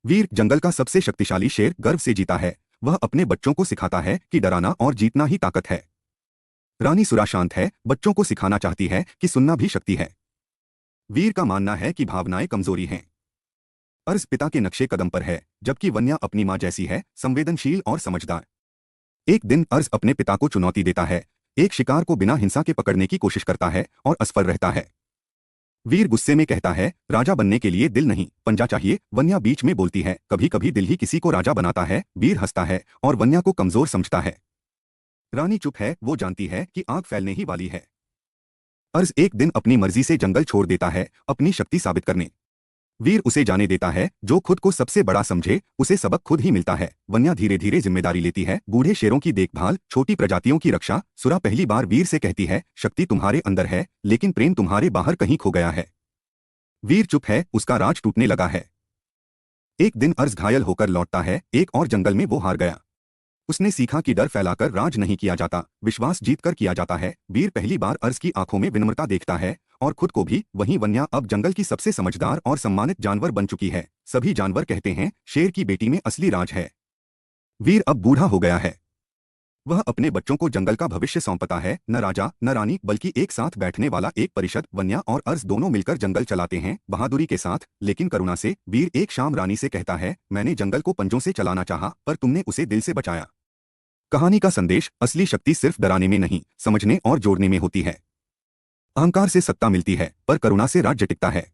वीर जंगल का सबसे शक्तिशाली शेर गर्व से जीता है। वह अपने बच्चों को सिखाता है कि डराना और जीतना ही ताकत है। रानी सुरा शांत है, बच्चों को सिखाना चाहती है कि सुनना भी शक्ति है। वीर का मानना है कि भावनाएं कमजोरी हैं। अर्ज पिता के नक्शे कदम पर है, जबकि वन्या अपनी मां जैसी है, संवेदनशील और समझदार। एक दिन अर्ज अपने पिता को चुनौती देता है। एक शिकार को बिना हिंसा के पकड़ने की कोशिश करता है और असफल रहता है। वीर गुस्से में कहता है, राजा बनने के लिए दिल नहीं, पंजा चाहिए। वन्या बीच में बोलती है, कभी कभी दिल ही किसी को राजा बनाता है। वीर हंसता है और वन्या को कमजोर समझता है। रानी चुप है, वो जानती है कि आग फैलने ही वाली है। अर्ज एक दिन अपनी मर्जी से जंगल छोड़ देता है, अपनी शक्ति साबित करने। वीर उसे जाने देता है, जो खुद को सबसे बड़ा समझे उसे सबक खुद ही मिलता है। वन्या धीरे धीरे जिम्मेदारी लेती है, बूढ़े शेरों की देखभाल, छोटी प्रजातियों की रक्षा। सुरा पहली बार वीर से कहती है, शक्ति तुम्हारे अंदर है, लेकिन प्रेम तुम्हारे बाहर कहीं खो गया है। वीर चुप है, उसका राज टूटने लगा है। एक दिन अर्ज घायल होकर लौटता है, एक और जंगल में वो हार गया। उसने सीखा कि डर फैलाकर राज नहीं किया जाता, विश्वास जीतकर किया जाता है। वीर पहली बार अर्ज की आंखों में विनम्रता देखता है और खुद को भी। वहीं वन्या अब जंगल की सबसे समझदार और सम्मानित जानवर बन चुकी है। सभी जानवर कहते हैं, शेर की बेटी में असली राज है। वीर अब बूढ़ा हो गया है। वह अपने बच्चों को जंगल का भविष्य सौंपता है, न राजा न रानी, बल्कि एक साथ बैठने वाला एक परिषद। वन्या और अर्ज दोनों मिलकर जंगल चलाते हैं, बहादुरी के साथ लेकिन करुणा से। वीर एक शाम रानी से कहता है, मैंने जंगल को पंजों से चलाना चाहा, पर तुमने उसे दिल से बचाया। कहानी का संदेश, असली शक्ति सिर्फ डराने में नहीं, समझने और जोड़ने में होती है। अहंकार से सत्ता मिलती है, पर करुणा से राज्य टिकता है।